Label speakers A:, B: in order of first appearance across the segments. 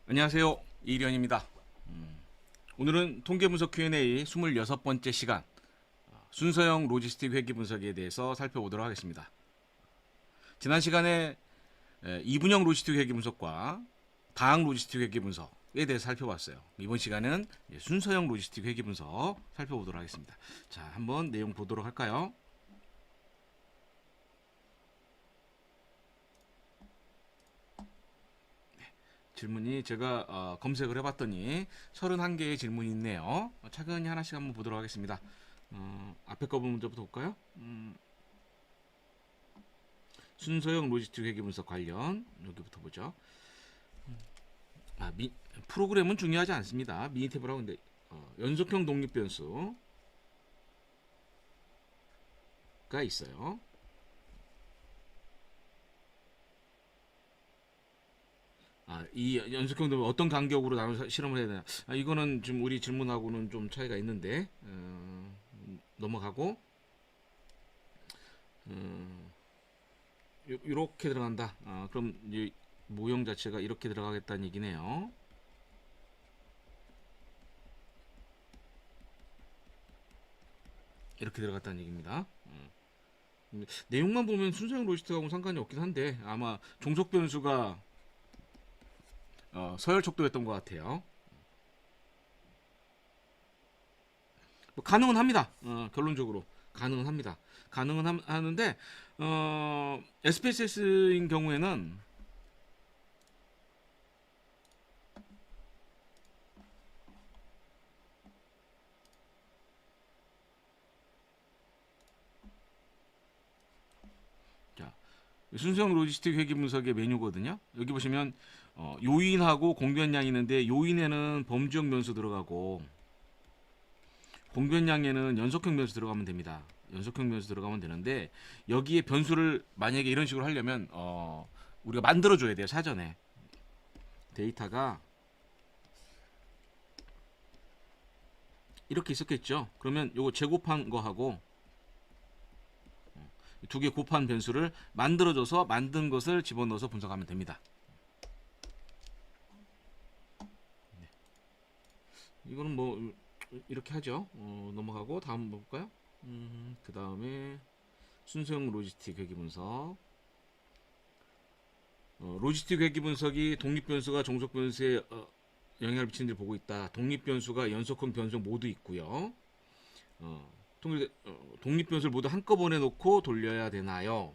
A: 안녕하세요. 이일현입니다. 오늘은 통계분석 Q&A 26번째 시간 순서형 로지스틱 회계 분석에 대해서 살펴보도록 하겠습니다. 지난 시간에 2분형 로지스틱 회계 분석과 다항 로지스틱 회계 분석에 대해서 살펴봤어요. 이번 시간은 순서형 로지스틱 회계 분석 살펴보도록 하겠습니다. 자, 한번 내용 보도록 할까요? 질문이 제가 검색을 해봤더니 31개의 질문이 있네요. 차근히 하나씩 한번 보도록 하겠습니다. 앞에 거 먼저부터 볼까요? 순서형 로지스틱 회계 분석 관련 여기부터 보죠. 프로그램은 중요하지 않습니다. 미니 탭이라고 하는데 연속형 독립 변수가 있어요. 이 연속형 독립 어떤 간격으로 나눠서 실험을 해야 되나? 이거는 지금 우리 질문하고는 좀 차이가 있는데 넘어가고 이렇게 들어간다. 그럼 이 모형 자체가 이렇게 들어가겠다는 얘기네요. 이렇게 들어갔다는 얘기입니다. 내용만 보면 순서형 로지스틱하고는 상관이 없긴 한데 아마 종속 변수가 서열 척도였던 것 같아요. 뭐 가능은 합니다. 결론적으로 가능은 합니다. 가능은 하는데 SPSS인 경우에는 자, 순수형 로지스틱 회계 분석의 메뉴거든요. 여기 보시면 요인하고 공변량이 있는데 요인에는 범주형 변수 들어가고 공변량에는 연속형 변수 들어가면 됩니다. 연속형 변수 들어가면 되는데 여기에 변수를 만약에 이런 식으로 하려면 우리가 만들어줘야 돼요. 사전에 데이터가 이렇게 있었겠죠. 그러면 요거 제곱한 거하고 두 개 곱한 변수를 만들어줘서 만든 것을 집어넣어서 분석하면 됩니다. 이거는 뭐 이렇게 하죠. 넘어가고 다음 볼까요? 그 다음에 순서형 로지스틱 회계 분석. 로지스틱 회계 분석이 독립 변수가 종속 변수에 영향을 미치는지 보고 있다. 독립 변수가 연속형 변수 모두 있고요. 독립 변수를 모두 한꺼번에 놓고 돌려야 되나요?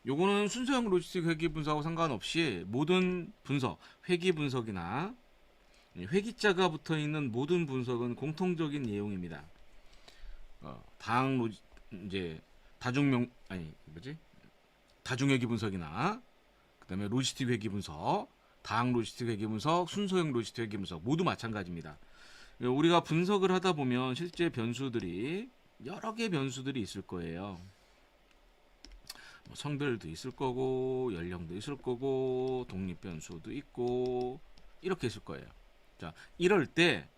A: 요거는 순서형 로지스틱 회계 분석하고 상관없이 모든 분석, 회계 분석이나 회기자가 붙어 있는 모든 분석은 공통적인 내용입니다. 다항 로지 이제 다중회기 분석이나 그다음에 로지스틱 회기 분석, 다항 로지스틱 회기 분석, 순서형 로지스틱 회기 분석 모두 마찬가지입니다. 우리가 분석을 하다 보면 실제 변수들이 여러 개 변수들이 있을 거예요. 성별도 있을 거고 연령도 있을 거고 독립 변수도 있고 이렇게 있을 거예요. 자, 이럴 때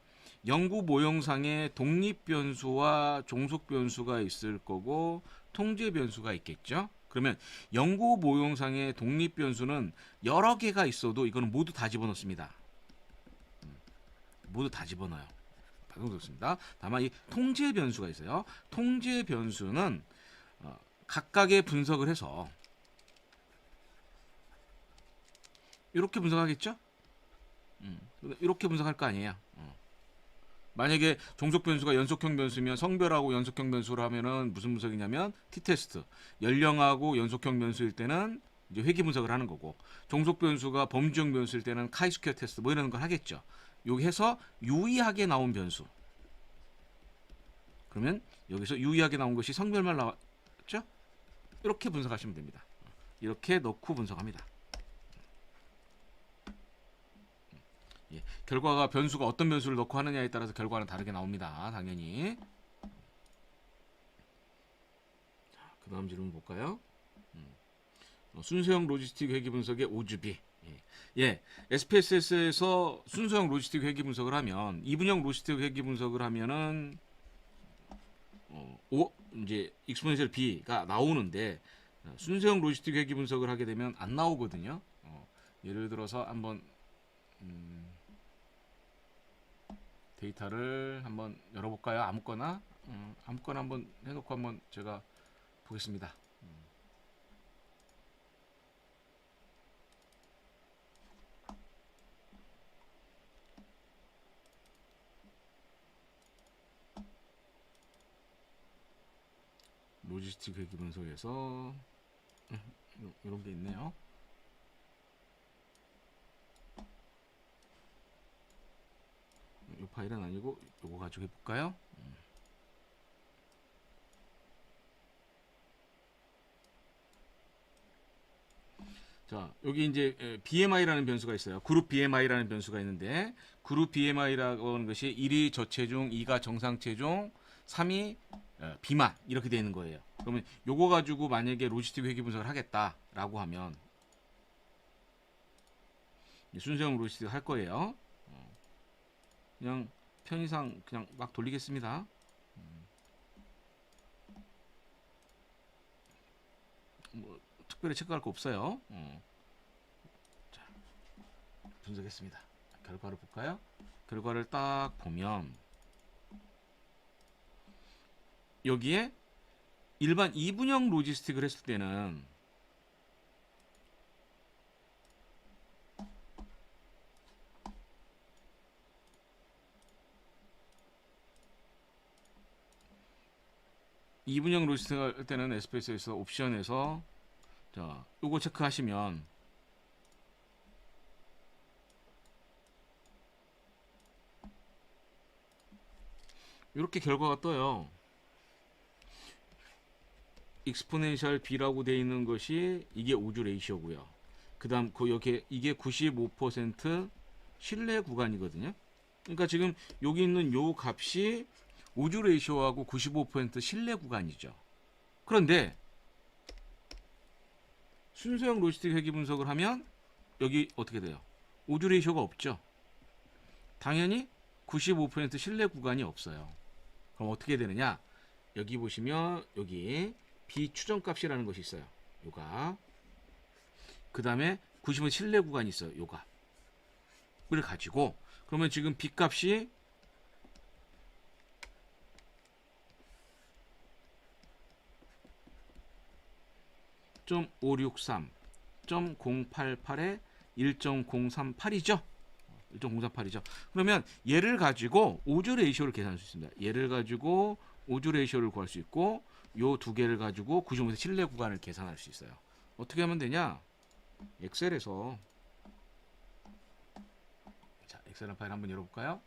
A: 연구 모형상에 독립 변수와 종속 변수가 있을 거고 통제 변수가 있겠죠. 그러면 연구 모형상의 독립 변수는 여러 개가 있어도 이거는 모두 다 집어넣습니다. 모두 다 집어넣어요. 방송됐습니다. 다만 이 통제 변수가 있어요. 통제 변수는 각각의 분석을 해서 이렇게 분석하겠죠? 이렇게 분석할 거 아니에요. 만약에 종속 변수가 연속형 변수면 성별하고 연속형 변수를 하면은 무슨 분석이냐면 t-테스트, 연령하고 연속형 변수일 때는 이제 회귀 분석을 하는 거고, 종속 변수가 범주형 변수일 때는 카이스퀘어 테스트 뭐 이런 걸 하겠죠. 여기 해서 유의하게 나온 변수. 그러면 여기서 유의하게 나온 것이 성별만 나왔죠? 이렇게 분석하시면 됩니다. 이렇게 넣고 분석합니다. 결과가 변수가 어떤 변수를 넣고 하느냐에 따라서 결과는 다르게 나옵니다. 당연히. 그 다음 질문 볼까요? 순서형 로지스틱 회계 분석의 오주비. SPSS에서 순서형 로지스틱 회계 분석을 하면 2분형 로지스틱 회계 분석을 하면은 이제 익스포넨셜 B가 나오는데 순서형 로지스틱 회계 분석을 하게 되면 안 나오거든요. 예를 들어서 한번 데이터를 한번 열어볼까요? 아무거나 한번 해놓고 한번 제가 보겠습니다. 로지스틱 회계 분석에서 이런 게 있네요. 이 파일은 아니고 요거 가지고 해볼까요? 자, 여기 이제 BMI라는 변수가 있어요. 그룹 BMI라는 변수가 있는데, 그룹 BMI라고 하는 것이 1위 저체중, 2가 정상 체중, 3위 비만 이렇게 되는 거예요. 그러면 요거 가지고 만약에 로지스틱 회계 분석을 하겠다라고 하면 순서형 로지스틱 할 거예요. 그냥 편의상 그냥 막 돌리겠습니다. 뭐 특별히 체크할 거 없어요. 자, 분석했습니다. 결과를 볼까요? 결과를 딱 보면 여기에 일반 2분형 로지스틱을 했을 때는 로지스틱 할 때는 SPS에서 옵션에서 자, 요거 체크하시면 이렇게 결과가 떠요. 익스포넨셜 B라고 되어 있는 것이 이게 오주 레이시오고요. 그다음 여기 이게 95% 신뢰 구간이거든요. 그러니까 지금 여기 있는 요 값이 오주 레이시오하고 95% 신뢰 구간이죠. 그런데 순서형 로지스틱 회계 분석을 하면 여기 어떻게 돼요? 오주 레이시오가 없죠. 당연히 95% 신뢰 구간이 없어요. 그럼 어떻게 되느냐? 여기 보시면 여기 비추정값이라는 것이 있어요. 요가. 그 다음에 90% 신뢰 구간이 있어요. 요가. 를 가지고 그러면 지금 B값이 .563, .088에 1.038이죠. 1.038이죠. 그러면 얘를 가지고 오주 레이시오를 계산할 수 있습니다. 얘를 가지고 오주 레이시오를 구할 수 있고 요 두 개를 가지고 95% 신뢰 구간을 계산할 수 있어요. 어떻게 하면 되냐? 엑셀에서 자, 엑셀 파일 한번 열어볼까요?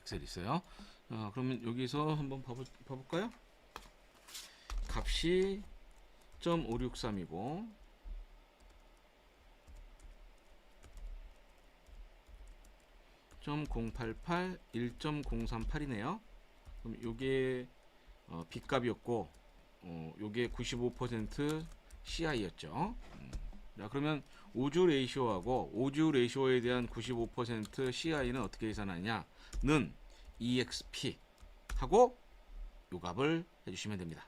A: 엑셀 있어요. 그러면 여기서 한번 봐볼까요? 값이 .563이고 .088, 1.038이네요. 그럼 요게 B값이었고 요게 95% CI였죠. 자, 그러면 오주 레이시오하고 오주 레이시오에 대한 95% CI는 어떻게 계산하냐는 EXP 하고 요 값을 해주시면 됩니다.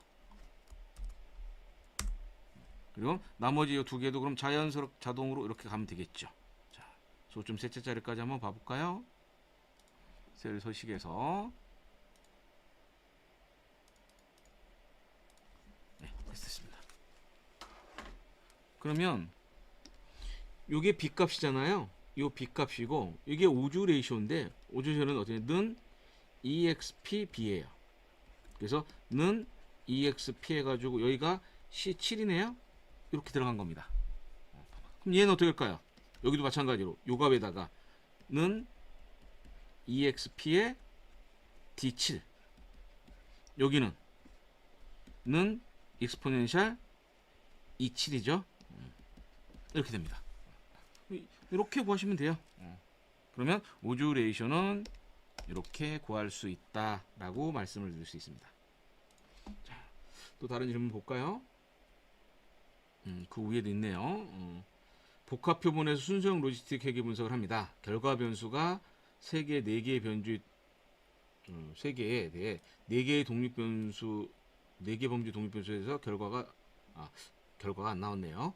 A: 그리고 나머지 이 두 개도 그럼 자연스럽게 자동으로 이렇게 가면 되겠죠. 자, 소점 셋째 자리까지 한번 봐볼까요? 셀 서식에서 네, 됐습니다. 그러면 요게 B값이잖아요. 요 B값이고 이게 오주 레이시오인데 오주 레이시오는 어떻게 는 EXPB예요. 그래서 는 EXP 해가지고 여기가 C7이네요. 이렇게 들어간 겁니다. 그럼 얘는 어떻게 할까요? 여기도 마찬가지로 요 값에다가 는 EXP의 D7 여기는 는 익스포넨셜 E7이죠. 이렇게 됩니다. 이렇게 구하시면 돼요. 그러면 오주 레이시오는 이렇게 구할 수 있다라고 말씀을 드릴 수 있습니다. 자, 또 다른 질문 볼까요? 그 위에도 있네요. 복합 표본에서 순서형 로지스틱 회계 분석을 합니다. 결과 변수가 3개, 4개의 변주 세 개에 대해 네 개의 독립 변수, 네 개 범주 독립 변수에서 결과가 안 나왔네요.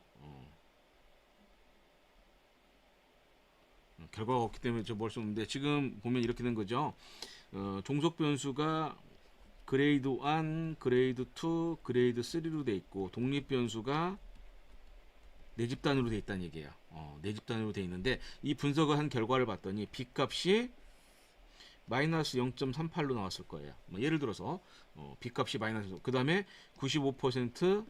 A: 결과가 없기 때문에 저 뭘 수 없는데 지금 보면 이렇게 된 거죠. 종속 변수가 그레이드 1, 그레이드 2, 그레이드 3로 돼 있고 독립 변수가 네 집단으로 돼 있다는 얘기예요. 네 집단으로 돼 있는데 이 분석을 한 결과를 봤더니 B 값이 마이너스 0.38로 나왔을 거예요. 뭐 예를 들어서 B 값이 마이너스, 그 다음에 95%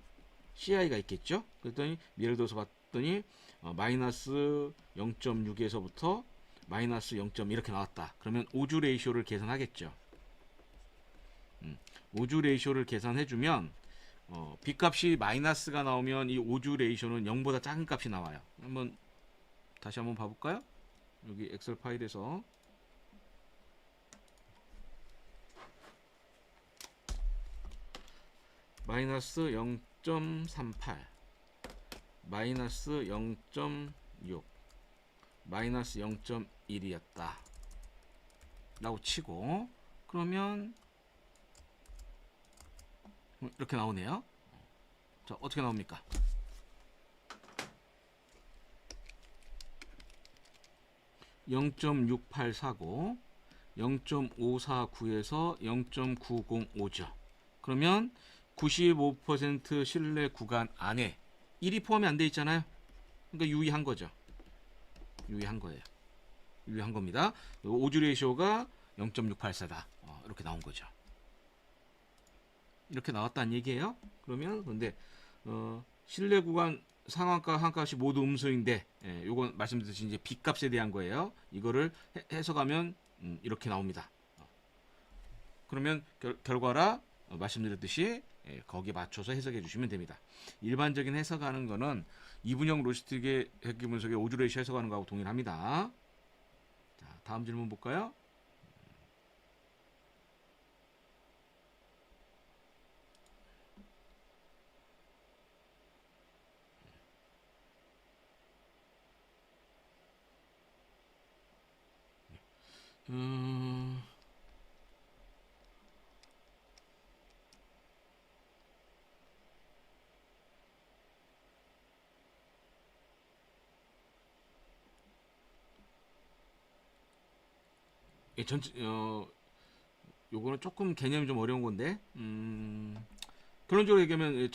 A: CI가 있겠죠. 그랬더니 예를 들어서 봤더니 마이너스 0.6에서부터 마이너스 0. 이렇게 나왔다. 그러면 오주 레이쇼를 계산하겠죠. 오주 레이쇼를 계산해주면 B 값이 마이너스가 나오면 이 오주 레이쇼는 0보다 작은 값이 나와요. 다시 한번 봐볼까요? 여기 엑셀 파일에서 마이너스 0.38, 마이너스 0.6, 마이너스 0.1이었다 라고 치고, 그러면 이렇게 나오네요. 자, 어떻게 나옵니까? (0.6849) 0.549에서 0.905죠. 그러면 95% 신뢰 구간 안에 1이 포함이 안 돼 있잖아요. 그러니까 유의한 거죠. 유의한 거예요. 유의한 겁니다. 오주 레이쇼가 0.684다. 이렇게 나온 거죠. 이렇게 나왔다는 얘기예요. 그러면 근데 신뢰 구간 상한가 한가값이 모두 음수인데, 요건 말씀드렸듯이 이제 B 값에 대한 거예요. 이거를 해석하면 이렇게 나옵니다. 그러면 결과라 말씀드렸듯이 거기에 맞춰서 해석해 주시면 됩니다. 일반적인 해석하는 거는 이분형 로지스틱의 회계 분석의 오주 레이쇼 해석하는 거하고 동일합니다. 자, 다음 질문 볼까요? 요거는 조금 개념이 좀 어려운 건데, 결론적으로 얘기하면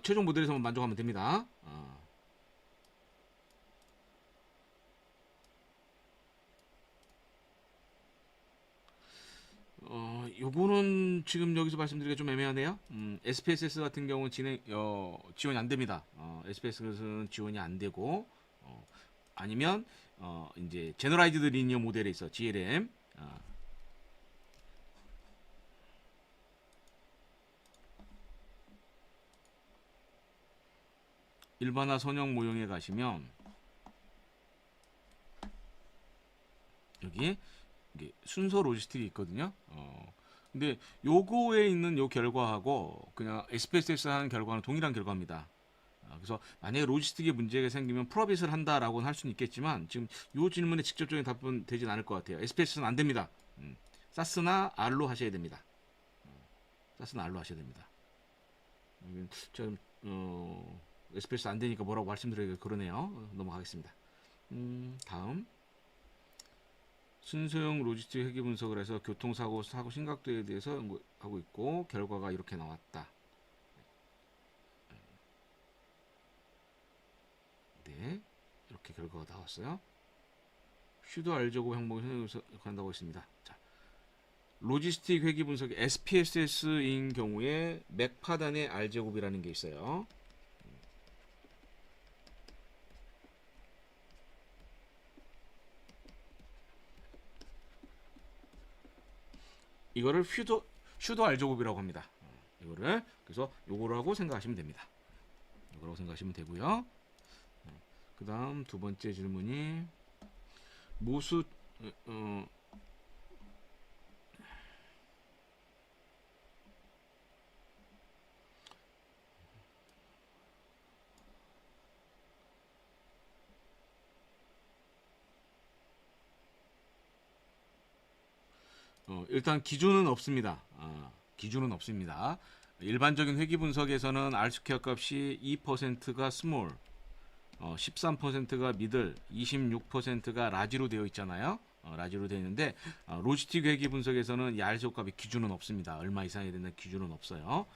A: 최종 모델에서만 만족하면 됩니다. 요거는 지금 여기서 말씀드리기가 좀 애매하네요. SPSS 같은 경우는 지원이 안 됩니다. SPSS는 지원이 안 되고, 아니면 이제 제너라이즈드 리니어 모델에 있어 GLM, 일반화 선형 모형에 가시면 여기 이게 순서 로지스틱이 있거든요. 근데 요거에 있는 요 결과하고 그냥 SPSS 하는 결과는 동일한 결과입니다. 그래서 만약에 로지스틱에 문제가 생기면 프로빗을 한다라고는 할 수는 있겠지만 지금 요 질문에 직접적인 답은 되진 않을 것 같아요. SPS는 안 됩니다. 사스나 R로 하셔야 됩니다. 사스나 R로 하셔야 됩니다. 지금 SPS 안 되니까 뭐라고 말씀드리기가 그러네요. 넘어가겠습니다. 다음 순서형 로지스틱 회계 분석을 해서 교통사고 사고 심각도에 대해서 하고 있고 결과가 이렇게 나왔다. 네, 이렇게 결과가 나왔어요. 슈도 알제곱 항목을 간다고 했습니다. 자, 로지스틱 회계 분석의 SPSS인 경우에 맥 파단의 R제곱이라는 게 있어요. 이거를 슈도 R제곱이라고 합니다. 이거를 그래서 요거라고 생각하시면 됩니다. 요거라고 생각하시면 되고요. 그 다음 두 번째 질문이 모수 일단 기준은 없습니다. 기준은 없습니다. 일반적인 회귀 분석에서는 R스퀘어 값이 2%가 스몰, 13%가 미들, 26%가 라지로 되어 있잖아요. 라지로 되어 있는데 로지스틱 회귀 분석에서는 이 R스퀘어 값의 기준은 없습니다. 얼마 이상이 되는 기준은 없어요.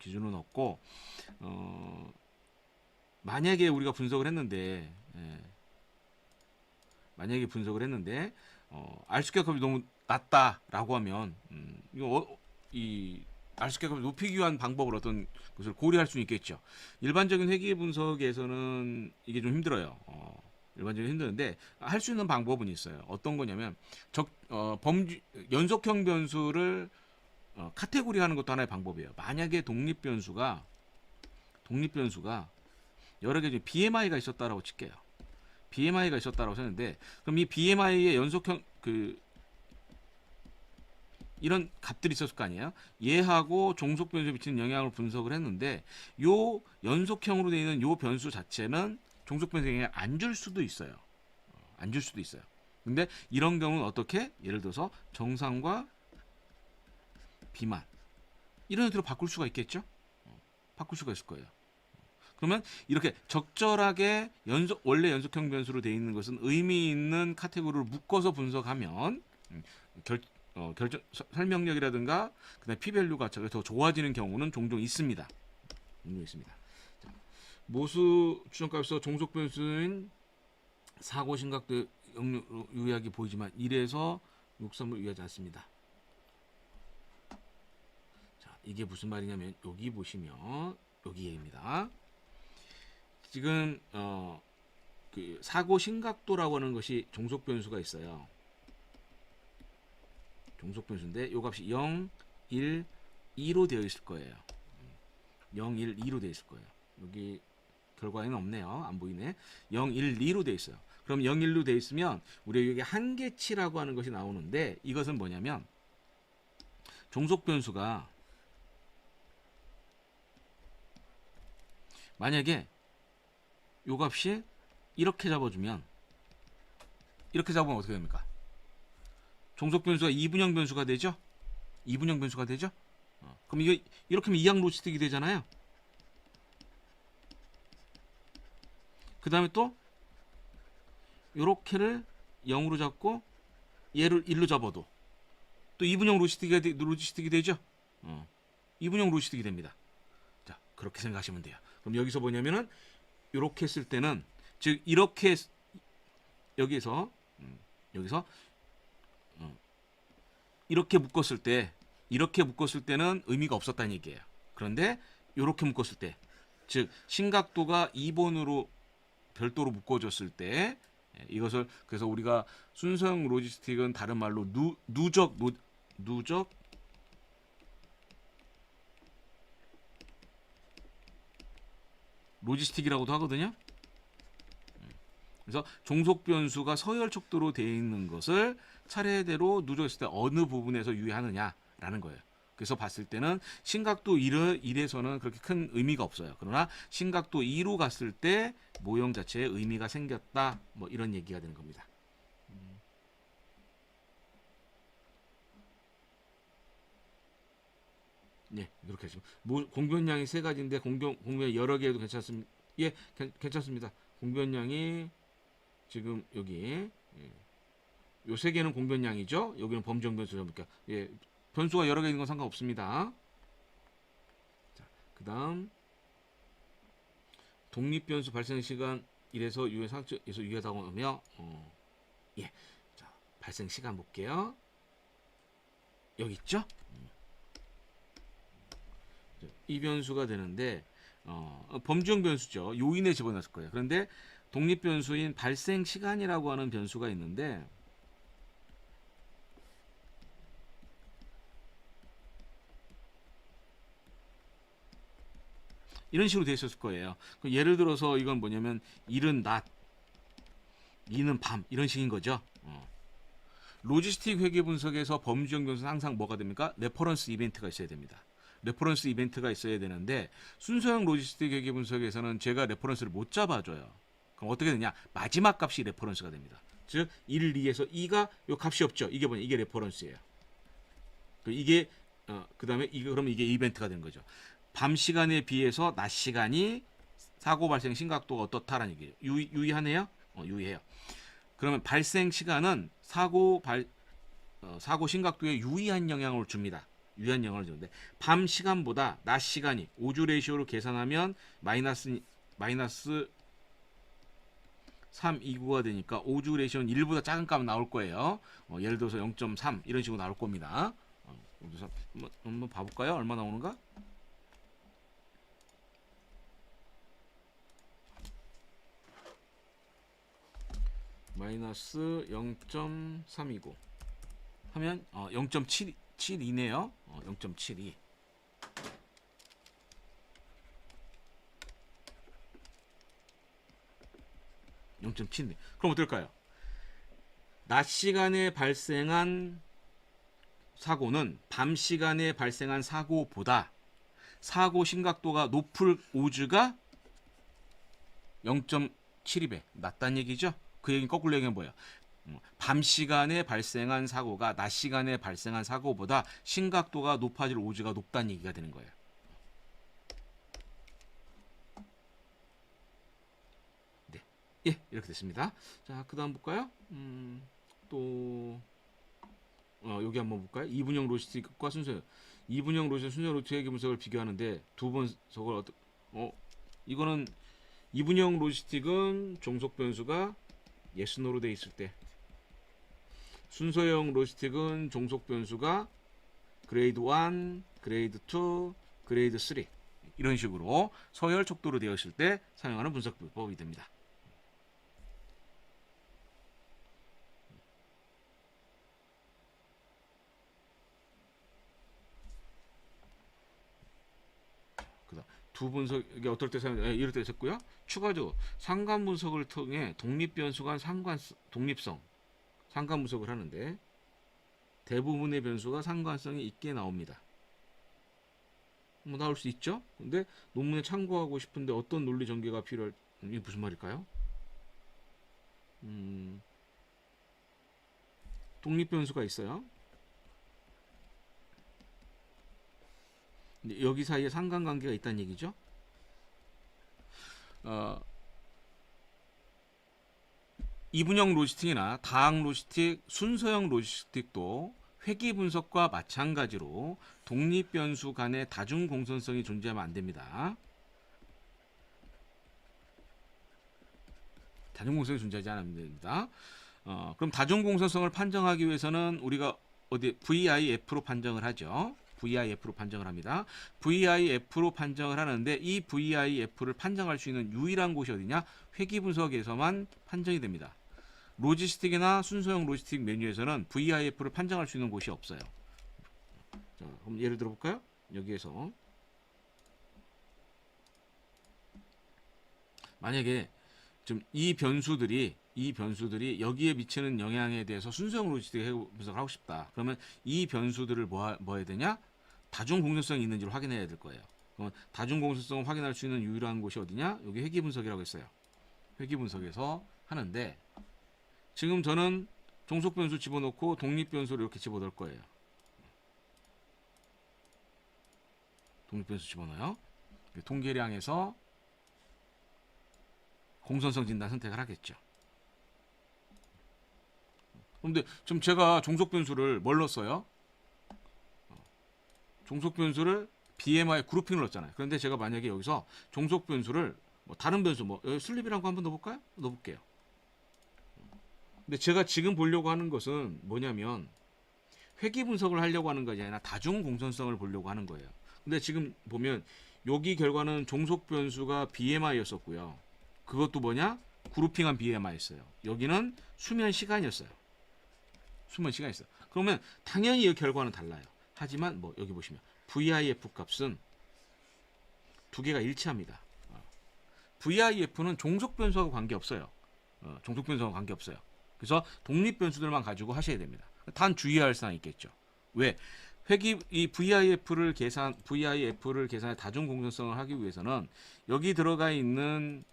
A: 기준은 없고 만약에 우리가 분석을 했는데 R스퀘어 값이 너무 낮다라고 하면 이 R스퀘어 값을 높이기 위한 방법을 어떤 것을 고려할 수 있겠죠. 일반적인 회귀 분석에서는 이게 좀 힘들어요. 일반적으로 힘드는데 할 수 있는 방법은 있어요. 어떤 거냐면 연속형 변수를 카테고리하는 것도 하나의 방법이에요. 만약에 독립 변수가 여러 개 중에 BMI가 있었다라고 칠게요. BMI가 있었다라고 했는데 그럼 이 BMI의 연속형 이런 값들이 있었을 거 아니에요. 얘하고 종속 변수에 미치는 영향을 분석을 했는데 요 연속형으로 되어 있는 요 변수 자체는 종속 변수에 영향을 안 줄 수도 있어요. 안 줄 수도 있어요. 근데 이런 경우는 어떻게? 예를 들어서 정상과 비만 이런 형태로 바꿀 수가 있겠죠? 바꿀 수가 있을 거예요. 그러면 이렇게 적절하게 원래 연속형 변수로 되어 있는 것은 의미 있는 카테고리를 묶어서 분석하면 설명력이라든가 그다음에 p-밸류 가치가 더 좋아지는 경우는 종종 있습니다. 자, 모수 추정값에서 종속 변수인 사고 심각도 유의하게 보이지만 1에서 6,3을 유의하지 않습니다. 자, 이게 무슨 말이냐면 여기 보시면 여기 얘기입니다. 지금 그 사고 심각도라고 하는 것이 종속 변수가 있어요. 종속 변수인데 요 값이 0, 1, 2로 되어 있을 거예요. 0, 1, 2로 되어 있을 거예요. 여기 결과에는 없네요. 안 보이네. 0, 1, 2로 되어 있어요. 그럼 0, 1로 되어 있으면 우리가 여기 한계치라고 하는 것이 나오는데 이것은 뭐냐면 종속 변수가 만약에 요 값이 이렇게 잡으면 어떻게 됩니까? 종속 변수가 2분형 변수가 되죠? 2분형 변수가 되죠? 그럼 이거 이렇게 하면 이항 로지스틱이 되잖아요. 그 다음에 또 요렇게를 0으로 잡고 얘를 1로 잡아도 또 2분형 로지스틱이 되죠? 2분형 로지스틱이 됩니다. 자, 그렇게 생각하시면 돼요. 그럼 여기서 뭐냐면은 요렇게 했을 때는 즉 이렇게 여기서 이렇게 묶었을 때는 의미가 없었다는 얘기예요. 그런데 이렇게 묶었을 때, 즉 심각도가 2번으로 별도로 묶어줬을 때 이것을 그래서 우리가 순서형 로지스틱은 다른 말로 누적 로지스틱이라고도 하거든요. 그래서 종속 변수가 서열 척도로 되어 있는 것을 차례대로 누적했을 때 어느 부분에서 유의하느냐라는 거예요. 그래서 봤을 때는 심각도 1에서는 그렇게 큰 의미가 없어요. 그러나 심각도 2로 갔을 때 모형 자체에 의미가 생겼다. 뭐 이런 얘기가 되는 겁니다. 네, 이렇게 하시면 공변량이 세 가지인데 공변 여러 개도 괜찮습니다. 예, 괜찮습니다. 공변량이 지금 여기 요 세 개는 공변량이죠. 여기는 범정 변수니까 예, 변수가 여러 개 있는 건 상관없습니다. 자, 그다음 독립 변수 발생 시간 1에서 6의 상처에서 유의하다고 하며 예, 자 발생 시간 볼게요. 여기 있죠? 이 변수가 되는데 범주형 변수죠. 요인에 집어넣을 거예요. 그런데 독립 변수인 발생 시간이라고 하는 변수가 있는데 이런 식으로 되어 있었을 거예요. 예를 들어서 이건 뭐냐면 1은 낮, 2는 밤 이런 식인 거죠. 로지스틱 회계 분석에서 범주형 변수는 항상 뭐가 됩니까? 레퍼런스 이벤트가 있어야 됩니다. 레퍼런스 이벤트가 있어야 되는데 순서형 로지스틱 회계 분석에서는 제가 레퍼런스를 못 잡아줘요. 그럼 어떻게 되냐? 마지막 값이 레퍼런스가 됩니다. 즉 1, 2에서 2가 요 값이 없죠. 이게 뭐냐? 이게 레퍼런스예요. 이게 그다음에 이거 그러면 이게 이벤트가 되는 거죠. 밤 시간에 비해서 낮 시간이 사고 발생 심각도가 어떻다라는 얘기예요. 유의하네요. 유의해요. 그러면 발생 시간은 사고 심각도에 유의한 영향을 줍니다. 유의한 영향을 주는데 밤 시간보다 낮 시간이 오주 레이쇼로 계산하면 마이너스 329가 되니까 오주 레이쇼는 1보다 작은 값은 나올 거예요. 예를 들어서 0.3 이런 식으로 나올 겁니다. 그래서 한번 봐볼까요? 얼마 나오는가? 마이너스 0.329 하면 0.72네요. 0.72 0.7. 그럼 어떨까요? 낮 시간에 발생한 사고는 밤 시간에 발생한 사고보다 사고 심각도가 높을 오즈가 0.72배 낮다는 얘기죠. 그 얘기는 거꾸로 얘기하면 뭐예요? 밤 시간에 발생한 사고가 낮 시간에 발생한 사고보다 심각도가 높아질 오즈가 높다는 얘기가 되는 거예요. 네, 예, 이렇게 됐습니다. 자, 그다음 볼까요? 또 여기 한번 볼까요? 이분형 로지스틱과 순서요. 이분형 로지스틱 순서 로지스틱 회계 분석을 비교하는데 두 분석을 이거는 이분형 로지스틱은 종속 변수가 yes, no로 돼 있을 때, 순서형 로지스틱은 종속 변수가 그레이드 1, 그레이드 2, 그레이드 3 이런 식으로 서열 척도로 되어 있을 때 사용하는 분석 비법이 됩니다. 두 분석이 어떨 때 사용, 이럴 때 했고요. 추가적으로 상관 분석을 통해 독립 변수 간 독립성 상관 분석을 하는데 대부분의 변수가 상관성이 있게 나옵니다. 뭐 나올 수 있죠. 근데 논문에 참고하고 싶은데 어떤 논리 전개가 필요할 이게 무슨 말일까요? 독립 변수가 있어요. 근데 여기 사이에 상관관계가 있다는 얘기죠. 이분형 로지스틱이나 다항 로지스틱, 순서형 로지스틱도 회귀 분석과 마찬가지로 독립 변수 간의 다중 공선성이 존재하면 안 됩니다. 다중 공선성이 존재하지 않으면 됩니다. 그럼 다중 공선성을 판정하기 위해서는 우리가 어디 VIF로 판정을 하죠. VIF로 판정을 합니다. VIF로 판정을 하는데 이 VIF를 판정할 수 있는 유일한 곳이 어디냐? 회귀 분석에서만 판정이 됩니다. 로지스틱이나 순서형 로지스틱 메뉴에서는 VIF를 판정할 수 있는 곳이 없어요. 자, 그럼 예를 들어 볼까요? 여기에서 만약에 좀 이 변수들이 여기에 미치는 영향에 대해서 순서형 로지스틱 분석을 하고 싶다. 그러면 이 변수들을 뭐 해야 되냐? 다중 공존성이 있는지를 확인해야 될 거예요. 그럼 다중 공존성을 확인할 수 있는 유일한 곳이 어디냐? 여기 회귀 분석이라고 했어요. 회귀 분석에서 하는데 지금 저는 종속 변수 집어넣고 독립 변수를 이렇게 집어넣을 거예요. 독립 변수 집어넣어요. 통계량에서 공선성 진단 선택을 하겠죠. 그런데 지금 제가 종속 변수를 뭘 넣었어요? 종속 변수를 BMI 그룹핑을 넣었잖아요. 그런데 제가 만약에 여기서 종속 변수를 뭐 다른 변수 여기 슬립이라는 거 한번 넣어볼까요? 넣어볼게요. 근데 제가 지금 보려고 하는 것은 뭐냐면 회귀 분석을 하려고 하는 것이 아니라 다중 공선성을 보려고 하는 거예요. 근데 지금 보면 여기 결과는 종속 변수가 BMI였었고요. 그것도 뭐냐? 그룹핑한 BMI였어요. 여기는 수면 시간이었어요. 수면 시간이었어요. 그러면 당연히 이 결과는 달라요. 하지만 여기 보시면 VIF 값은 두 개가 일치합니다. VIF는 종속 변수하고 관계없어요. 종속 변수하고 관계없어요. 그래서 독립 변수들만 가지고 하셔야 됩니다. 단 주의할 사항이 있겠죠. 왜? 이 VIF를 계산해 다중 공존성을 하기 위해서는 여기 들어가 있는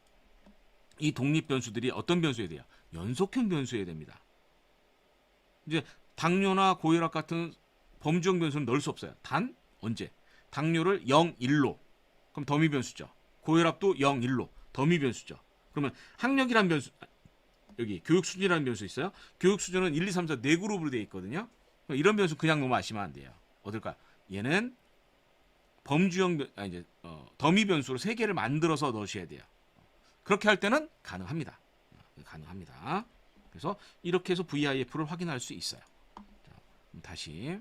A: 이 독립 변수들이 어떤 변수여야 돼요? 연속형 변수여야 됩니다. 이제 당뇨나 고혈압 같은 범주형 변수는 넣을 수 없어요. 단 언제? 당뇨를 0, 1로. 그럼 더미 변수죠. 고혈압도 0, 1로. 더미 변수죠. 그러면 학력이란 변수, 여기 교육 수준이라는 변수 있어요. 교육 수준은 1, 2, 3, 4 네 그룹으로 되어 있거든요. 이런 변수 그냥 너무 아시면 안 돼요. 어떨까? 얘는 범주형 이제 더미 변수로 세 개를 만들어서 넣으셔야 돼요. 그렇게 할 때는 가능합니다. 가능합니다. 그래서 이렇게 해서 VIF를 확인할 수 있어요. 자, 다시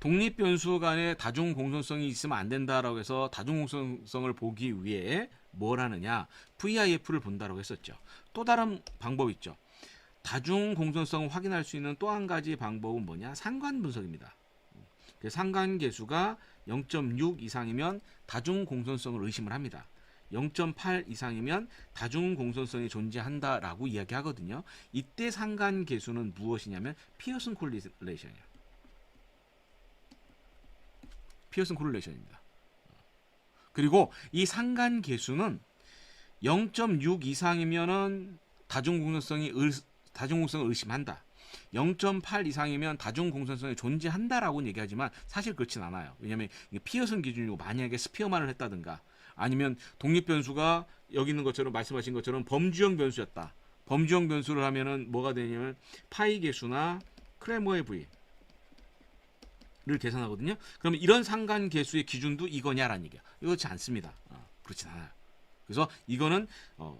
A: 독립 변수 간에 다중 공존성이 있으면 안 된다라고 해서 다중 공존성을 보기 위해 뭘 하느냐? VIF를 본다라고 했었죠. 또 다른 방법 있죠. 다중 공존성을 확인할 수 있는 또 한 가지 방법은 뭐냐? 상관 분석입니다. 상관 계수가 0.6 이상이면 다중 공존성을 의심을 합니다. 0.8 이상이면 다중 공존성이 존재한다라고 이야기하거든요. 이때 상관 계수는 무엇이냐면 피어슨 콜리레이션이에요. 피어슨 콜리레이션입니다. 그리고 이 상관 계수는 0.6 이상이면은 다중 공존성을 의심한다. 0.8 이상이면 다중 공존성이 존재한다라고 얘기하지만 사실 그렇진 않아요. 왜냐하면 피어슨 기준이고 만약에 스피어만을 했다든가 아니면 독립 변수가 여기 있는 것처럼 말씀하신 것처럼 범주형 변수였다. 범주형 변수를 하면은 뭐가 되냐면 파이 계수나 크레머의 V 를 계산하거든요. 그러면 이런 상관 계수의 기준도 이거냐라는 얘기야. 그렇지 않습니다. 그렇진 않아요. 그래서 이거는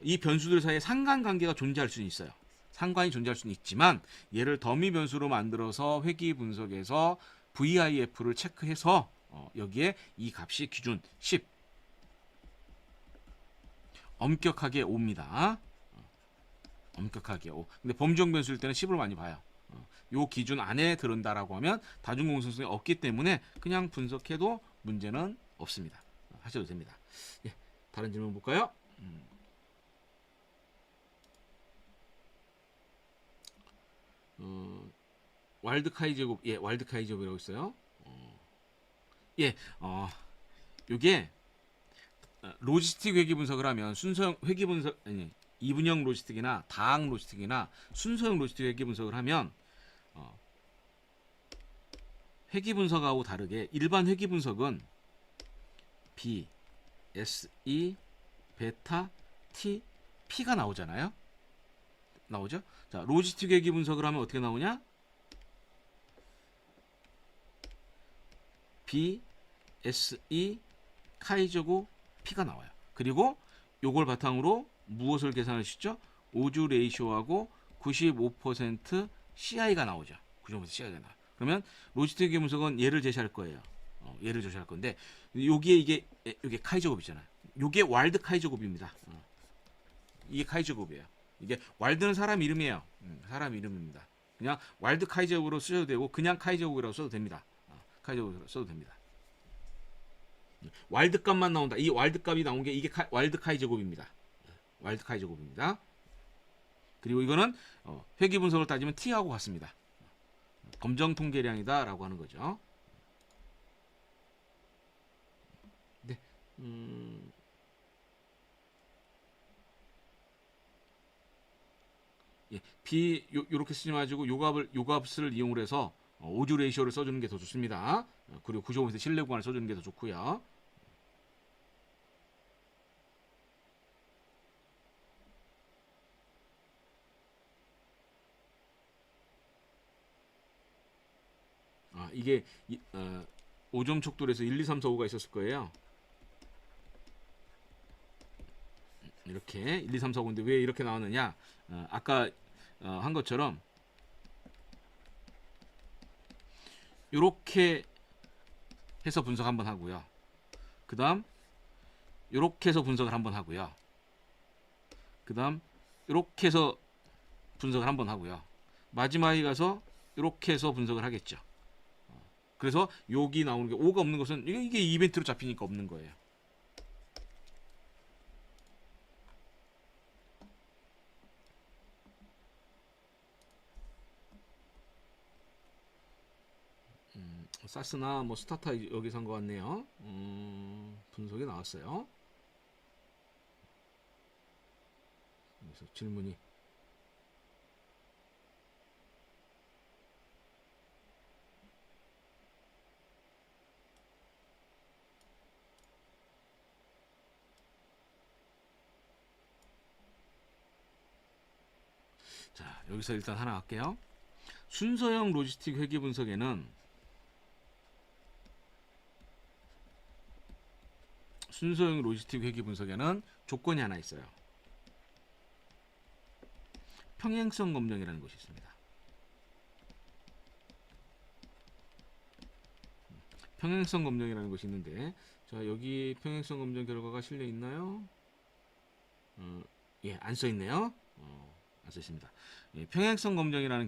A: 이 변수들 사이에 상관관계가 존재할 수는 있어요. 상관이 존재할 수는 있지만 얘를 더미 변수로 만들어서 회귀 분석에서 VIF를 체크해서 여기에 이 값이 기준 10 엄격하게 옵니다. 엄격하게 오. 근데 범주형 변수일 때는 10으로 많이 봐요. 요 기준 안에 들은다라고 하면 다중 공존성이 없기 때문에 그냥 분석해도 문제는 없습니다. 하셔도 됩니다. 예, 다른 질문 볼까요? 왈드카이 제곱, 예, 왈드카이 제곱이라고 있어요. 예, 요게 로지스틱 회귀 분석을 하면 순서형 회귀 분석, 아니, 이분형 로지스틱이나 다항 로지스틱이나 순서형 로지스틱 회귀 분석을 하면 회귀 분석하고 다르게 일반 회귀 분석은 B, S, E, 베타, T, P가 나오잖아요. 나오죠? 자, 로지스틱 회귀 분석을 하면 어떻게 나오냐? B, S, E, 카이저고 P가 나와요. 그리고 요걸 바탕으로 무엇을 계산할 수 있죠? 오주 레이쇼하고 95% CI가 나오죠. 95% CI가 나와요. 그러면 로지스틱 회귀 분석은 얘를 제시할 거예요. 얘를 제시할 건데 여기에 이게 카이 제곱이잖아요. 요게 왈드 카이 제곱입니다. 이게 카이 제곱이에요. 이게 왈드는 사람 이름이에요. 사람 이름입니다. 그냥 왈드 카이 제곱으로 쓰셔도 되고 그냥 카이 제곱이라고 써도 됩니다. 카이 제곱으로 써도 됩니다. 왈드 값만 나온다. 이 왈드 값이 나온 게 이게 왈드 카이 제곱입니다. 왈드 카이 제곱입니다. 그리고 이거는 회귀 분석을 따지면 T하고 같습니다. 검정 통계량이다라고 하는 거죠. 네. 예, B 요렇게 쓰지 마시고 요 값을 이용을 해서 오주 레이쇼를 써주는 게 더 좋습니다. 그리고 95% 신뢰 구간을 써주는 게 더 좋고요. 이게 5점 척돌에서 1, 2, 3, 4, 5가 있었을 거예요. 이렇게 1, 2, 3, 4, 5인데 왜 이렇게 나왔느냐? 아까 한 것처럼 이렇게 해서 분석 한번 하고요. 그 다음 이렇게 해서 분석을 한번 하고요. 그 다음 이렇게 해서 분석을 한번 하고요. 마지막에 가서 이렇게 해서 분석을 하겠죠. 그래서 여기 나오는 게 5가 없는 것은 이게 이벤트로 잡히니까 없는 거예요. 사스나 뭐 스타타 여기서 한 것 같네요. 분석이 나왔어요. 그래서 질문이 자, 여기서 일단 하나 할게요. 순서형 로지스틱 회계 분석에는 조건이 하나 있어요. 평행성 검정이라는 것이 있습니다. 평행성 검정이라는 것이 있는데, 자, 여기 평행성 검정 결과가 실려 있나요? 예, 안 써 있네요. 안 써 있습니다. 예, 평행성 검정이라는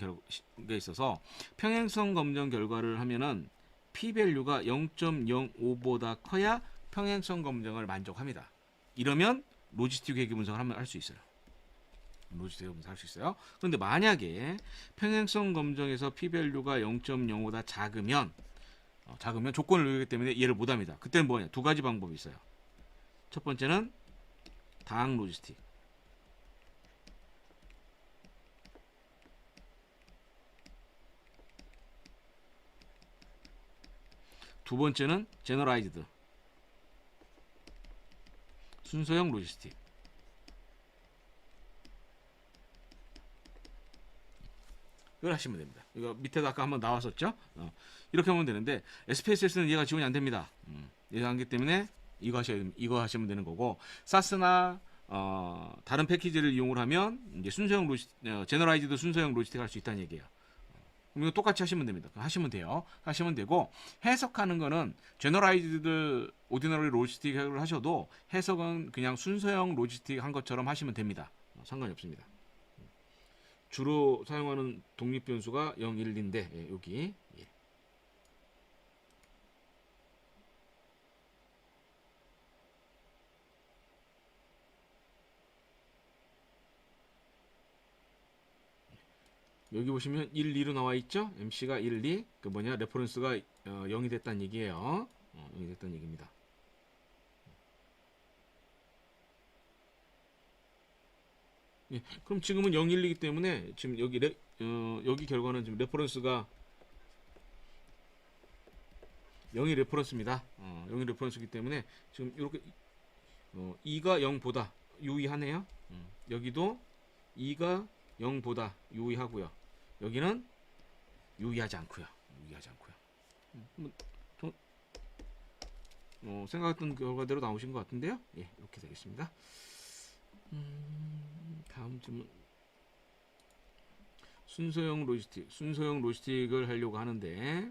A: 게 있어서 평행성 검정 결과를 하면은 p-밸류가 0.05보다 커야 평행성 검정을 만족합니다. 이러면 로지스틱 회계 분석을 할 수 있어요. 그런데 만약에 평행성 검정에서 p-밸류가 0.05보다 작으면 조건을 요구하기 때문에 이해를 못합니다. 그때는 뭐냐? 두 가지 방법이 있어요. 첫 번째는 다항 로지스틱. 두 번째는 제너라이즈드. 순서형 로지스틱. 이걸 하시면 됩니다. 이거 밑에도 아까 한번 나왔었죠? 이렇게 하면 되는데 SPSS는 얘가 지원이 안 됩니다. 얘가 안기 때문에 이거 하시면 되는 거고, 사스나 다른 패키지를 이용을 하면 이제 순서형 제너라이즈드 순서형 로지스틱 할 수 있다는 얘기예요. 그럼 이거 똑같이 하시면 됩니다. 하시면 되고, 해석하는 거는 제너라이즈드 오디너리 로지스틱을 하셔도 해석은 그냥 순서형 로지스틱 한 것처럼 하시면 됩니다. 상관이 없습니다. 주로 사용하는 독립 변수가 0, 1, 2인데 예, 여기 예. 여기 보시면 1, 2로 나와 있죠? MC가 1, 2, 그 뭐냐 레퍼런스가 0이 됐다는 얘기예요. 0이 됐다는 얘기입니다. 예, 그럼 지금은 0, 1이기 때문에 지금 여기 결과는 지금 레퍼런스가 0이 레퍼런스입니다. 0이 레퍼런스이기 때문에 지금 이렇게 2가 0보다 유의하네요. 여기도 2가 0보다 유의하고요. 여기는 유의하지 않고요. 생각했던 결과대로 나오신 것 같은데요. 예, 이렇게 되겠습니다. 다음 질문. 순서형 로지스틱을 하려고 하는데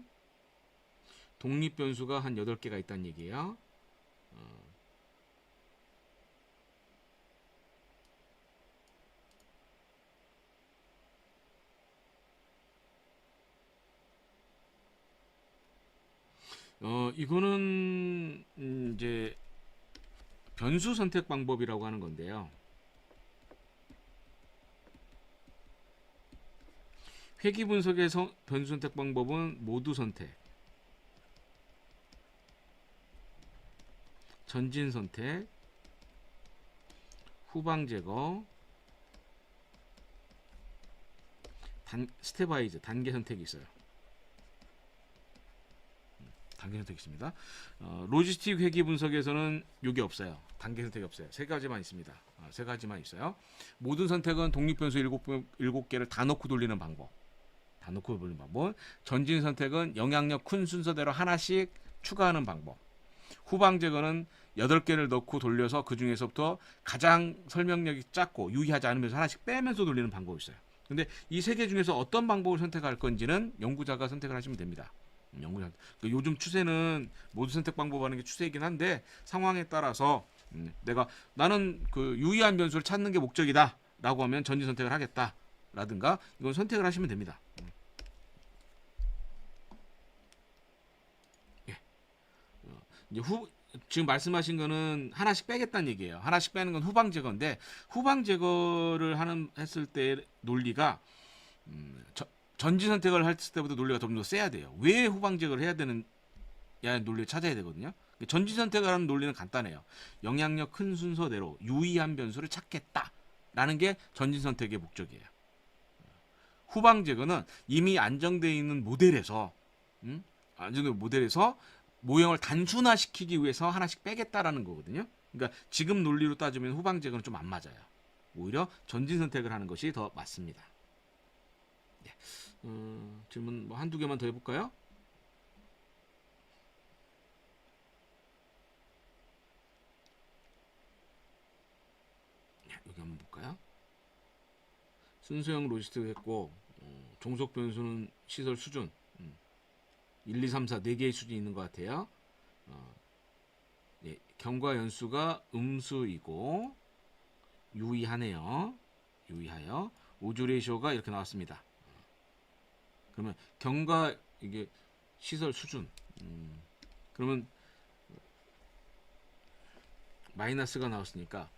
A: 독립 변수가 한 8개가 있다는 얘기예요. 이거는 이제 변수 선택 방법이라고 하는 건데요. 회귀 분석의 변수 선택 방법은 모두 선택, 전진 선택, 후방 제거, 스텝와이즈 단계 선택이 있어요. 단계 선택이 있습니다. 로지스틱 회귀 분석에서는 이게 없어요. 단계 선택이 없어요. 세 가지만 있습니다. 세 가지만 있어요. 모든 선택은 독립 변수 7개를 다 넣고 돌리는 방법. 전진 선택은 영향력 큰 순서대로 하나씩 추가하는 방법. 후방 제거는 8개를 넣고 돌려서 그 중에서부터 가장 설명력이 작고 유의하지 않으면서 하나씩 빼면서 돌리는 방법이 있어요. 근데 이 세 개 중에서 어떤 방법을 선택할 건지는 연구자가 선택을 하시면 됩니다. 요즘 추세는 모두 선택 방법 하는 게 추세이긴 한데 상황에 따라서 나는 그 유의한 변수를 찾는 게 목적이다 라고 하면 전진 선택을 하겠다 라든가 이건 선택을 하시면 됩니다. 예. 이제 지금 말씀하신 거는 하나씩 빼겠다는 얘기예요. 하나씩 빼는 건 후방 제거인데 후방 제거를 했을 때 논리가 전진 선택을 할 때보다 논리가 좀 더 세야 돼요. 왜 후방 제거를 해야 되는 논리를 찾아야 되거든요. 전진 선택을 하는 논리는 간단해요. 영향력 큰 순서대로 유의한 변수를 찾겠다라는 게 전진 선택의 목적이에요. 후방 제거는 이미 안정되어 있는 모델에서 안정된 모델에서 모형을 단순화시키기 위해서 하나씩 빼겠다라는 거거든요. 그러니까 지금 논리로 따지면 후방 제거는 좀 안 맞아요. 오히려 전진 선택을 하는 것이 더 맞습니다. 네. 질문 뭐 한두 개만 더 해볼까요? 네, 여기 한번 볼까요? 순서형 로지스틱 했고 종속 변수는 시설 수준 1, 2, 3, 4 4개의 수준이 있는 것 같아요. 네, 경과 연수가 음수이고 유의하네요. 유의하여 오조 레이쇼가 이렇게 나왔습니다. 그러면 경과 이게 시설 수준 그러면 마이너스가 나왔으니까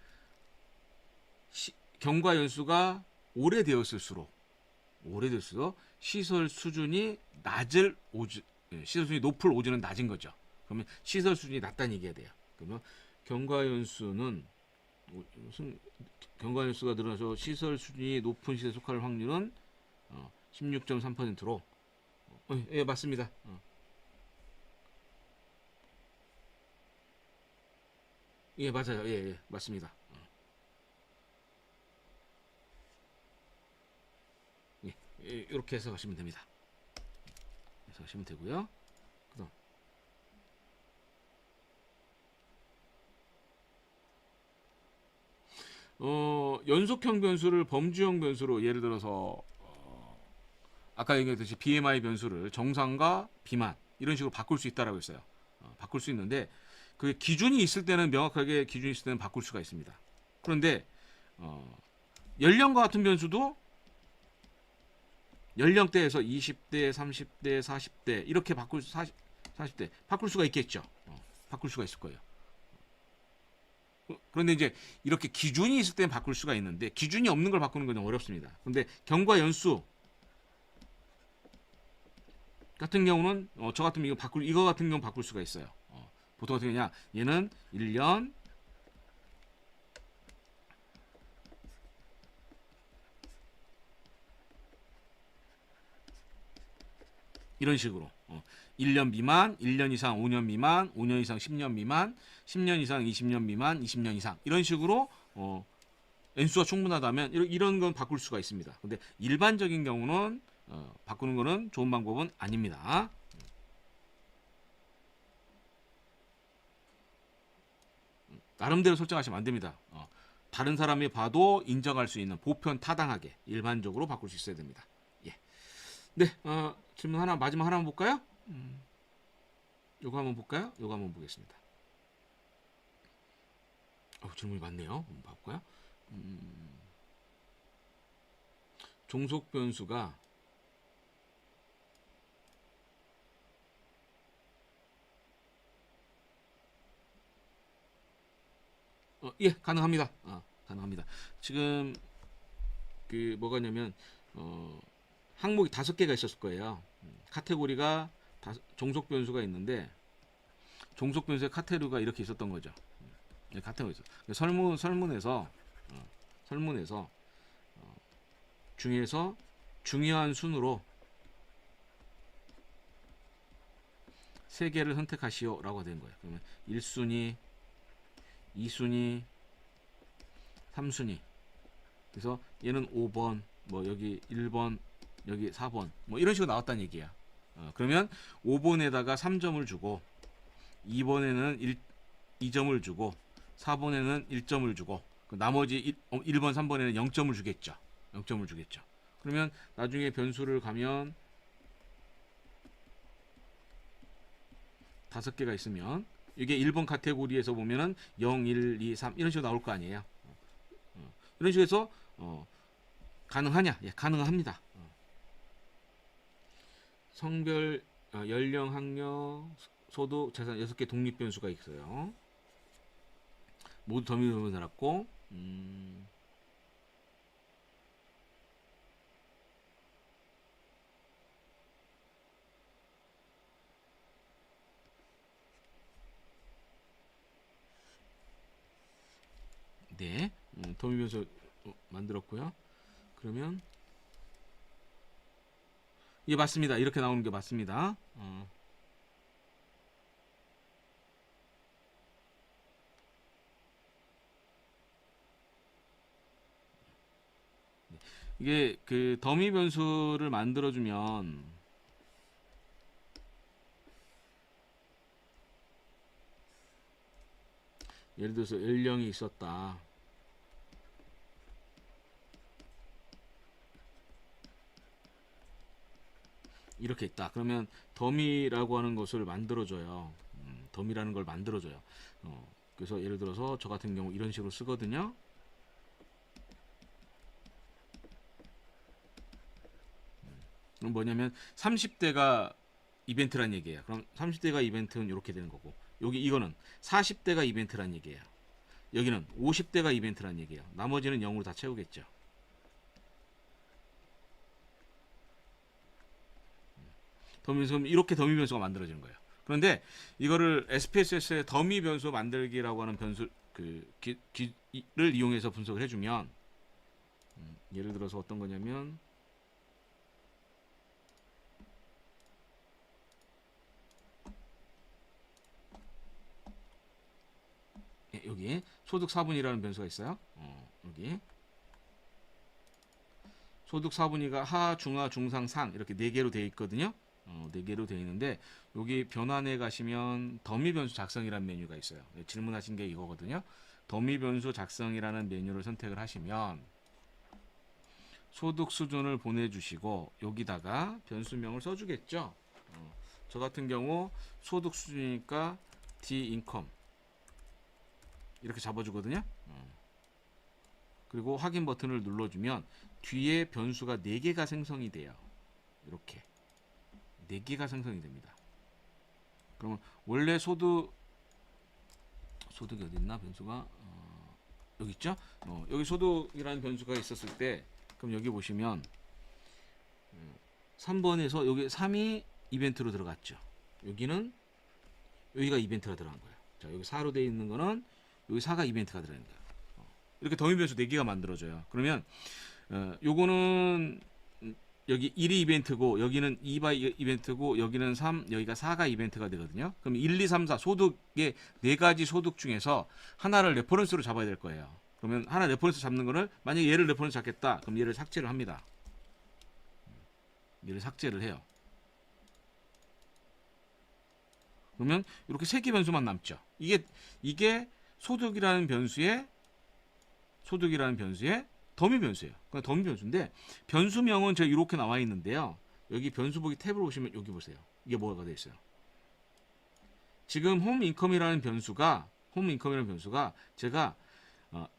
A: 경과 연수가 오래되었을수록 시설 수준이 시설 수준이 높을 오즈는 낮은 거죠. 그러면 시설 수준이 낮다는 얘기가 돼요. 그러면 경과 연수는 경과 연수가 늘어나서 시설 수준이 높은 시설에 속할 확률은 16.3%로 예, 맞습니다. 예, 맞아요. 예, 예, 맞습니다. 예, 이렇게 해서 가시면 됩니다. 해서 가시면 되고요. 그다음 연속형 변수를 범주형 변수로 예를 들어서 아까 얘기했듯이 BMI 변수를 정상과 비만 이런 식으로 바꿀 수 있다라고 했어요. 바꿀 수 있는데 그 기준이 있을 때는 명확하게 기준이 있을 때는 바꿀 수가 있습니다. 그런데 연령과 같은 변수도 연령대에서 20대, 30대, 40대 이렇게 40대 바꿀 수가 있겠죠. 바꿀 수가 있을 거예요. 그런데 이제 이렇게 기준이 있을 때는 바꿀 수가 있는데 기준이 없는 걸 바꾸는 건 좀 어렵습니다. 그런데 경과 연수 같은 경우는 저 같은 경우 이거 같은 경우 바꿀 수가 있어요. 보통 어떻게 하냐? 얘는 1년 이런 식으로 1년 미만, 1년 이상 5년 미만, 5년 이상 10년 미만, 10년 이상 20년 미만, 20년 이상 이런 식으로 N수가 충분하다면 이런 건 바꿀 수가 있습니다. 근데 일반적인 경우는 바꾸는 거는 좋은 방법은 아닙니다. 나름대로 설정하시면 안 됩니다. 다른 사람이 봐도 인정할 수 있는 보편 타당하게 일반적으로 바꿀 수 있어야 됩니다. 예. 네, 질문 마지막 하나만 볼까요? 요거 한번 볼까요? 요거 한번 보겠습니다. 질문이 많네요. 한번 봐볼까요? 종속 변수가 예, 가능합니다. 가능합니다. 지금 그 뭐가냐면 항목이 5개가 있었을 거예요. 카테고리가 종속 변수가 있는데 종속 변수의 카테고리가 이렇게 있었던 거죠. 카테고리 있어. 설문에서 중에서 중요한 순으로 3개를 선택하시오라고 된 거예요. 그러면 1순위, 2순위, 3순위. 그래서 얘는 5번, 뭐 여기 1번, 여기 4번, 뭐 이런 식으로 나왔다는 얘기야. 그러면 5번에다가 3점을 주고 2번에는 2점을 주고 4번에는 1점을 주고 나머지 1번, 3번에는 0점을 주겠죠. 0점을 주겠죠. 그러면 나중에 변수를 가면 5개가 있으면 이게 1번 카테고리에서 보면은 0, 1, 2, 3 이런 식으로 나올 거 아니에요. 이런 식으로 해서 가능하냐? 예, 가능합니다. 성별, 연령, 학력, 소득, 재산 6개 독립 변수가 있어요. 모두 더미로 달았고 네, 더미 변수 만들었고요. 그러면 예, 맞습니다. 이렇게 나오는 게 맞습니다. 이게 그 더미 변수를 만들어주면 예를 들어서 연령이 있었다. 이렇게 있다. 그러면 더미라고 하는 것을 만들어줘요. 더미라는 걸 만들어줘요. 그래서 예를 들어서 저 같은 경우 이런 식으로 쓰거든요. 그럼 뭐냐면 30대가 이벤트란 얘기예요. 그럼 30대가 이벤트는 이렇게 되는 거고, 여기 이거는 40대가 이벤트란 얘기예요. 여기는 50대가 이벤트란 얘기예요. 나머지는 0으로 다 채우겠죠. 더미 변수, 이렇게 더미 변수가 만들어지는 거예요. 그런데 이거를 SPSS의 더미 변수 만들기라고 하는 변수 를 이용해서 분석을 해주면, 예를 들어서 어떤 거냐면 여기 소득 4분위라는 변수가 있어요. 여기 소득 4분위가 하, 중하, 중상, 상 이렇게 4개로 되어 있거든요. 4개로 되어 있는데 여기 변환에 가시면 더미 변수 작성이라는 메뉴가 있어요. 질문하신 게 이거거든요. 더미 변수 작성이라는 메뉴를 선택을 하시면 소득 수준을 보내주시고 여기다가 변수명을 써주겠죠. 저 같은 경우 소득 수준이니까 D 인컴 이렇게 잡아주거든요. 그리고 확인 버튼을 눌러주면 뒤에 변수가 4개가 생성이 돼요. 이렇게 4개가 생성이 됩니다. 그러면 원래 소득이 어디 있나 변수가 여기 있죠? 여기 소득이라는 변수가 있었을 때 그럼 여기 보시면 3번에서 여기 3이 이벤트로 들어갔죠. 여기가 이벤트가 들어간 거예요. 자, 여기 4로 되어 있는 거는 여기 4가 이벤트가 들어있는 거예요. 이렇게 더미 변수 4개가 만들어져요. 그러면 요거는 여기 1이 이벤트고 여기는 2가 이벤트고 여기는 3, 여기가 4가 이벤트가 되거든요. 그럼 1, 2, 3, 4 소득의 4가지 소득 중에서 하나를 레퍼런스로 잡아야 될 거예요. 그러면 하나 레퍼런스 잡는 거를 만약에 얘를 레퍼런스 잡겠다. 그럼 얘를 삭제를 합니다. 얘를 삭제를 해요. 그러면 이렇게 3개 변수만 남죠. 이게 소득이라는 변수의 더미 변수예요. 그러니까 더미 변수인데 변수명은 제가 이렇게 나와 있는데요. 여기 변수 보기 탭을 보시면 여기 보세요. 이게 뭐가 되어 있어요. 지금 홈 인컴이라는 변수가 제가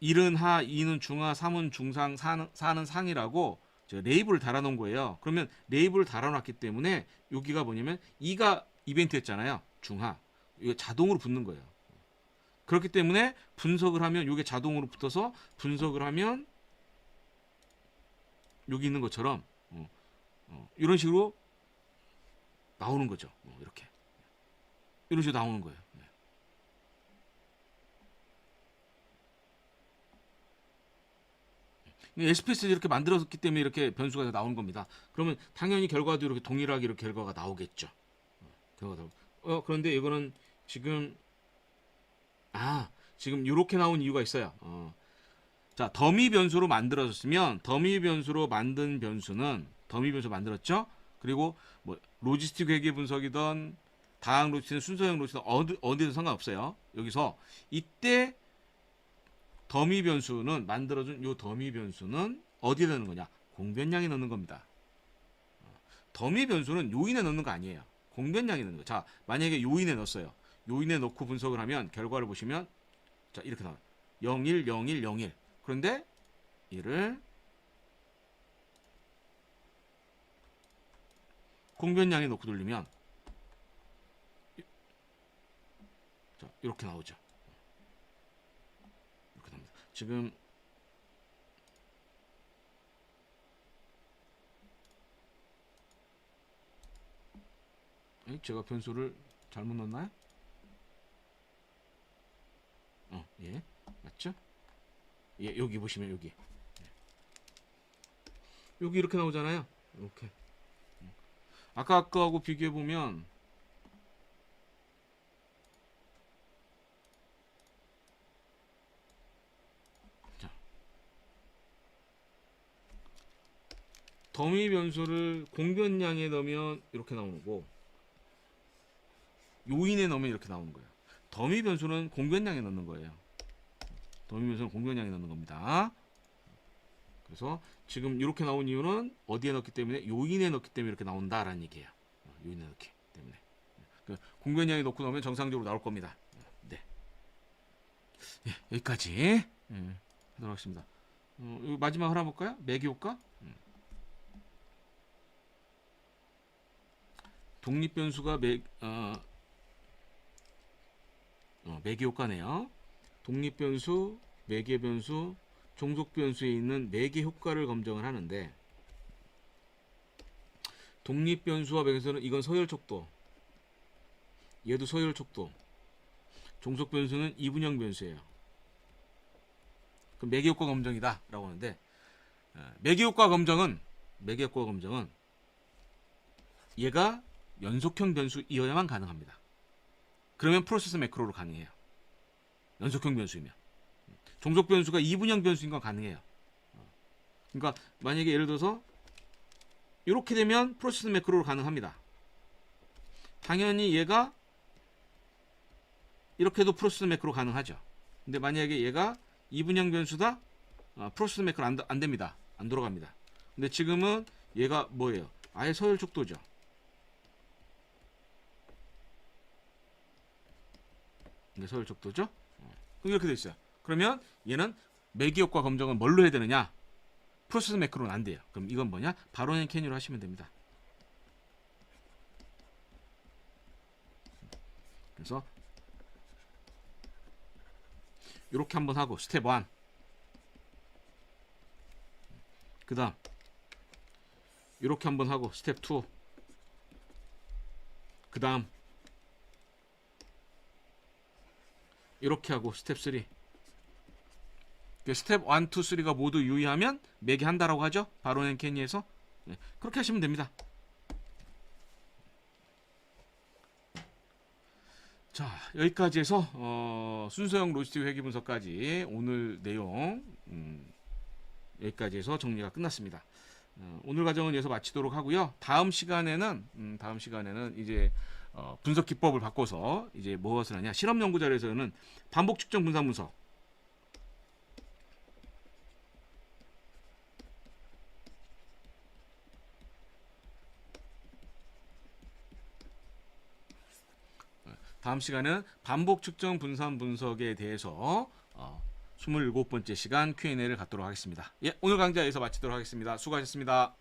A: 1은 하, 2는 중하, 3은 중상, 4는 상이라고 제가 레이블을 달아놓은 거예요. 그러면 레이블을 달아놨기 때문에 여기가 뭐냐면 2가 이벤트였잖아요. 중하. 이거 자동으로 붙는 거예요. 그렇기 때문에 분석을 하면 이게 자동으로 붙어서 분석을 하면 여기 있는 것처럼 이런 식으로 나오는 거죠. 이렇게 이런 식으로 나오는 거예요. SPS에서 이렇게 만들었기 때문에 이렇게 변수가 나오는 겁니다. 그러면 당연히 결과도 이렇게 동일하게 이렇게 결과가 나오겠죠. 그런데 이거는 지금 지금 이렇게 나온 이유가 있어요. 자, 더미 변수로 만들어졌으면 더미 변수로 만든 변수는 더미 변수 만들었죠. 그리고 뭐 로지스틱 회계 분석이든 다항 로지스틱, 순서형 로지스틱 어디든 상관없어요. 여기서 이때 더미 변수는 만들어준 요 더미 변수는 어디에 넣는 거냐? 공변량에 넣는 겁니다. 더미 변수는 요인에 넣는 거 아니에요. 공변량에 넣는 거. 자, 만약에 요인에 넣었어요. 요인에 넣고 분석을 하면 결과를 보시면 자, 이렇게 나와요. 01, 01, 01. 그런데 이를 공변량에 넣고 돌리면 자, 이렇게 나오죠. 이렇게 나옵니다. 지금 제가 변수를 잘못 넣었나요? 예, 맞죠? 예, 여기 보시면 여기 이렇게 나오잖아요. 이렇게. 아까 거하고 비교해 보면 자, 더미 변수를 공변량에 넣으면 이렇게 나오는 거고 요인에 넣으면 이렇게 나오는 거예요. 더미 변수는 공변량에 넣는 거예요. 더미 변수는 공변량에 넣는 겁니다. 그래서 지금 이렇게 나온 이유는 어디에 넣기 때문에 요인에 넣기 때문에 이렇게 나온다라는 얘기예요. 요인에 넣기 때문에. 공변량에 넣고 나오면 정상적으로 나올 겁니다. 네. 예, 여기까지 하도록 하겠습니다. 마지막 하나 볼까요? 매기 효과. 독립 변수가 매기 효과네요. 독립 변수, 매개 변수, 종속 변수에 있는 매개 효과를 검증을 하는데 독립 변수와 매개변수는 이건 서열 척도, 얘도 서열 척도, 종속 변수는 이분형 변수예요. 그럼 매개 효과 검증이다라고 하는데 매개 효과 검증은 얘가 연속형 변수이어야만 가능합니다. 그러면 프로세스 매크로로 가능해요. 연속형 변수이면. 종속 변수가 이분형 변수인 건 가능해요. 그러니까 만약에 예를 들어서 이렇게 되면 프로세스 매크로로 가능합니다. 당연히 얘가 이렇게 해도 프로세스 매크로 가능하죠. 근데 만약에 얘가 이분형 변수다, 프로세스 매크로 안 됩니다. 안 돌아갑니다. 근데 지금은 얘가 뭐예요? 아예 서열 척도죠. 이게 서열 척도죠. 그럼 이렇게 돼 있어요. 그러면 얘는 매기 효과 검증은 뭘로 해야 되느냐? 프로세스 매크로는 안 돼요. 그럼 이건 뭐냐? 바론 앤 캐니로 하시면 됩니다. 그래서 이렇게 한번 하고 스텝 1, 그 다음 이렇게 한번 하고 스텝 2, 그 다음 이렇게 하고 스텝 3. 스텝 1, 2, 3가 모두 유의하면 매개 한다라고 하죠. 바론 앤 캐니에서. 네, 그렇게 하시면 됩니다. 자, 여기까지 해서 순서형 로지스틱 회계 분석까지 오늘 내용 여기까지 해서 정리가 끝났습니다. 오늘 과정은 여기서 마치도록 하고요. 다음 시간에는 이제 분석 기법을 바꿔서 이제 무엇을 하냐? 실험 연구 자료에서는 반복 측정 분산 분석, 다음 시간은 반복 측정 분산 분석에 대해서 27번째 시간 Q&A를 갖도록 하겠습니다. 예, 오늘 강좌 여기서 마치도록 하겠습니다. 수고하셨습니다.